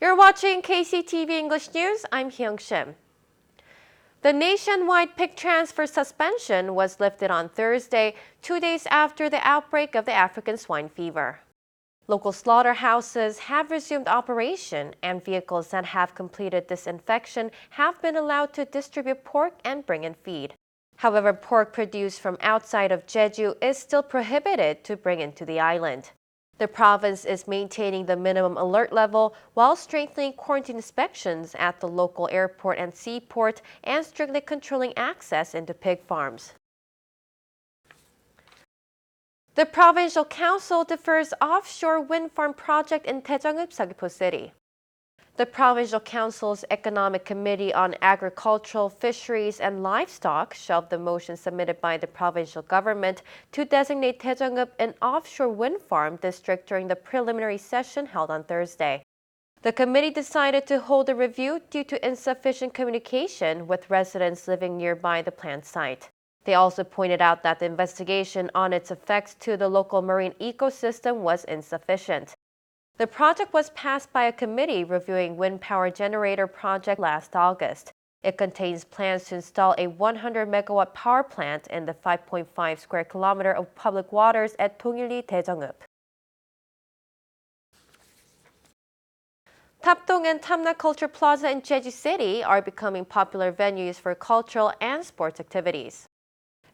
You're watching KCTV English News. I'm Hyung Shim. The nationwide pig transfer suspension was lifted on Thursday, 2 days after the outbreak of the African swine fever. Local slaughterhouses have resumed operation, and vehicles that have completed disinfection have been allowed to distribute pork and bring in feed. However, pork produced from outside of Jeju is still prohibited to bring into the island. The province is maintaining the minimum alert level while strengthening quarantine inspections at the local airport and seaport and strictly controlling access into pig farms. The Provincial Council defers offshore wind farm project in Daejeong, Seogwipo City. The Provincial Council's Economic Committee on Agricultural, Fisheries, and Livestock shelved the motion submitted by the provincial government to designate Daejeong an offshore wind farm district during the preliminary session held on Thursday. The committee decided to hold a review due to insufficient communication with residents living nearby the plant site. They also pointed out that the investigation on its effects to the local marine ecosystem was insufficient. The project was passed by a committee reviewing wind power generator project last August. It contains plans to install a 100-megawatt power plant in the 5.5 square kilometer of public waters at Dongilli, Daejeong. Tapdong and Tamna Culture Plaza in Jeju City are becoming popular venues for cultural and sports activities.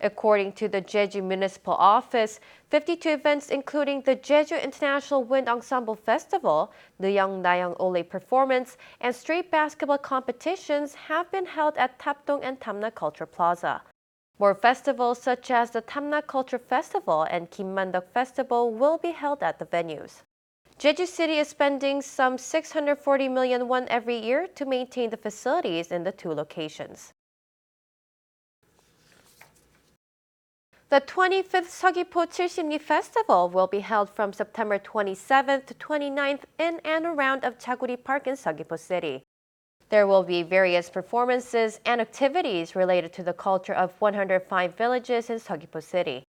According to the Jeju Municipal Office, 52 events including the Jeju International Wind Ensemble Festival, the Nayang Ole performance, and street basketball competitions have been held at Tapdong and Tamna Culture Plaza. More festivals such as the Tamna Culture Festival and Kimmandok Festival will be held at the venues. Jeju City is spending some 640 million won every year to maintain the facilities in the two locations. The 25th Seogwipo 70리 Festival will be held from September 27th to 29th in and around of Chaguri Park in Seogwipo City. There will be various performances and activities related to the culture of 105 villages in Seogwipo City.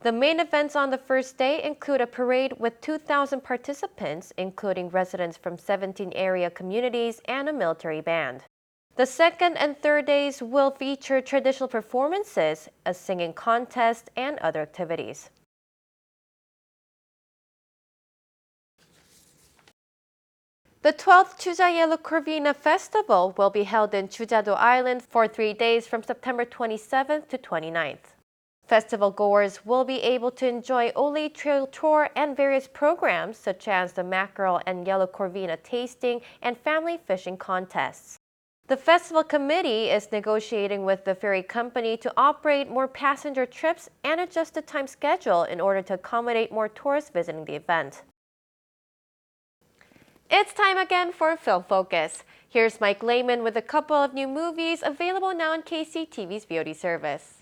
The main events on the first day include a parade with 2,000 participants, including residents from 17 area communities and a military band. The second and third days will feature traditional performances, a singing contest, and other activities. The 12th Chuja Yellow Corvina Festival will be held in Chujado Island for 3 days from September 27th to 29th. Festival goers will be able to enjoy Ole Trail Tour and various programs such as the mackerel and yellow corvina tasting and family fishing contests. The festival committee is negotiating with the ferry company to operate more passenger trips and adjust the time schedule in order to accommodate more tourists visiting the event. It's time again for Film Focus. Here's Mike Lehman with a couple of new movies available now on KCTV's VOD service.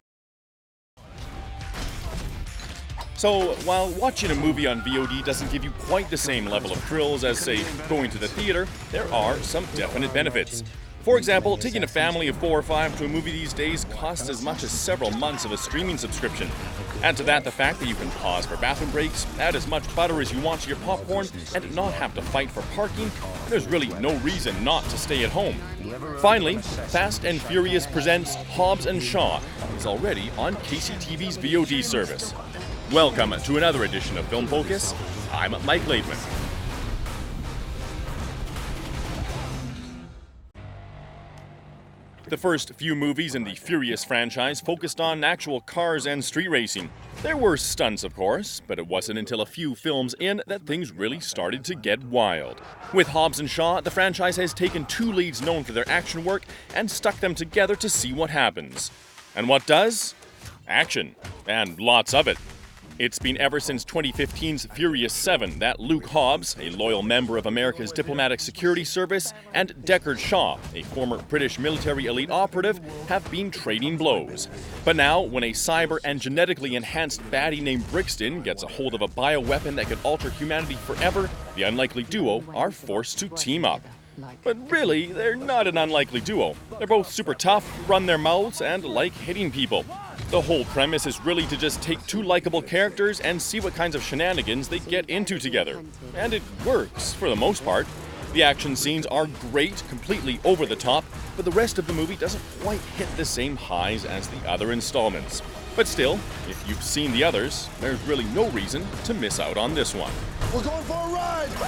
So, while watching a movie on VOD doesn't give you quite the same level of thrills as, say, going to the theater, there are some definite benefits. For example, taking a family of 4 or 5 to a movie these days costs as much as several months of a streaming subscription. Add to that the fact that you can pause for bathroom breaks, add as much butter as you want to your popcorn, and not have to fight for parking, there's really no reason not to stay at home. Finally, Fast and Furious presents Hobbs & Shaw is already on KCTV's VOD service. Welcome to another edition of Film Focus. I'm Mike Laidman. The first few movies in the Furious franchise focused on actual cars and street racing. There were stunts, of course, but it wasn't until a few films in that things really started to get wild. With Hobbs & Shaw, the franchise has taken 2 leads known for their action work and stuck them together to see what happens. And what does? Action. And lots of it. It's been ever since 2015's Furious 7 that Luke Hobbs, a loyal member of America's diplomatic security service, and Deckard Shaw, a former British military elite operative, have been trading blows. But now, when a cyber and genetically enhanced baddie named Brixton gets a hold of a bioweapon that could alter humanity forever, the unlikely duo are forced to team up. But really, they're not an unlikely duo. They're both super tough, run their mouths, and like hitting people. The whole premise is really to just take 2 likable characters and see what kinds of shenanigans they get into together. And it works, for the most part. The action scenes are great, completely over the top, but the rest of the movie doesn't quite hit the same highs as the other installments. But still, if you've seen the others, there's really no reason to miss out on this one. We're going for a ride! Woo!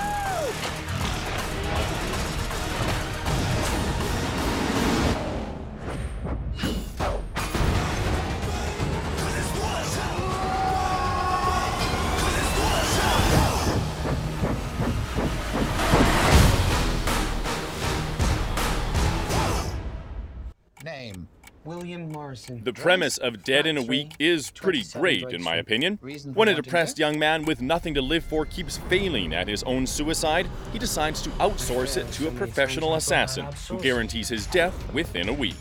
Name. William Morrison. The premise of Dead in a Week is pretty great, in my opinion. When a depressed young man with nothing to live for keeps failing at his own suicide, he decides to outsource it to a professional assassin who guarantees his death within a week.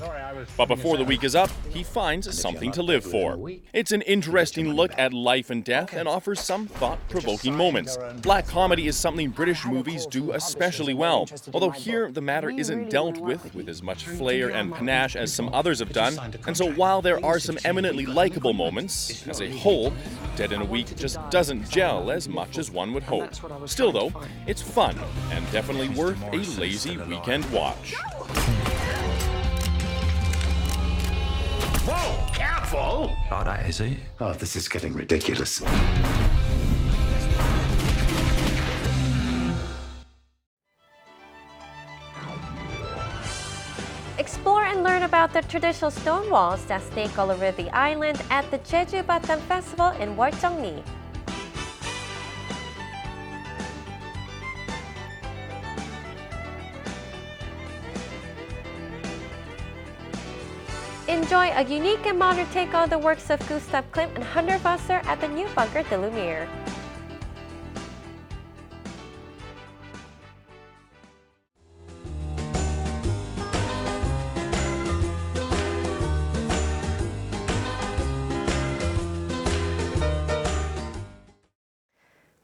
But before the week is up, he finds something to live for. It's an interesting look at life and death and offers some thought-provoking moments. Black comedy is something British movies do especially well, although here the matter isn't dealt with as much flair and panache as some others have done, and so while there are some eminently likable moments, as a whole, Dead in a Week just doesn't gel as much as one would hope. Still though, it's fun, and definitely worth a lazy weekend watch. Whoa, careful! All right, is he? Oh, this is getting ridiculous. Explore and learn about the traditional stone walls that snake all over the island at the Jeju Festival in Waljeongni. Enjoy a unique and modern take on the works of Gustav Klimt and Hundertwasser at the new Bunker de Lumiere.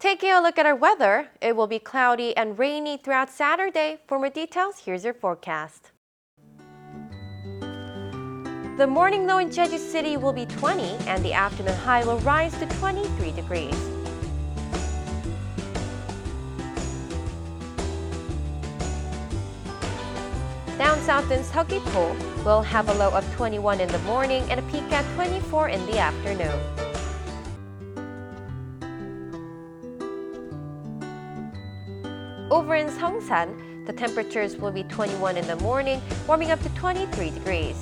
Taking a look at our weather, it will be cloudy and rainy throughout Saturday. For more details, here's your forecast. The morning low in Jeju City will be 20 and the afternoon high will rise to 23 degrees. Down south in Seogwipo, we'll have a low of 21 in the morning and a peak at 24 in the afternoon. Over in Seongsan, the temperatures will be 21 in the morning, warming up to 23 degrees.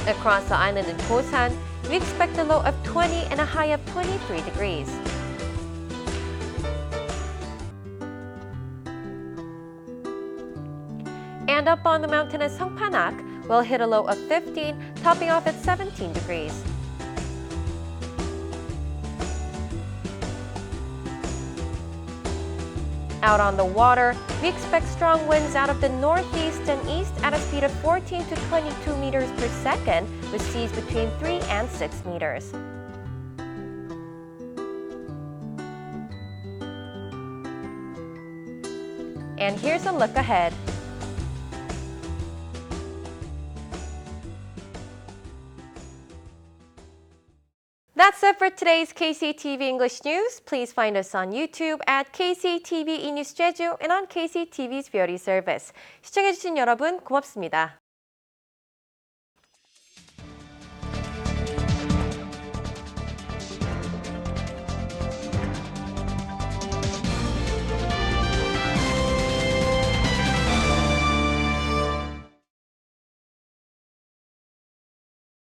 Across the island in Busan, we expect a low of 20 and a high of 23 degrees. And up on the mountain at Songpanak, we'll hit a low of 15, topping off at 17 degrees. Out on the water, we expect strong winds out of the northeast and east at a speed of 14 to 22 meters per second, with seas between 3 and 6 meters. And here's a look ahead. That's it for today's KCTV English News. Please find us on YouTube at KCTV eNews Jeju and on KCTV's Beauty Service. 시청해주신 여러분 고맙습니다.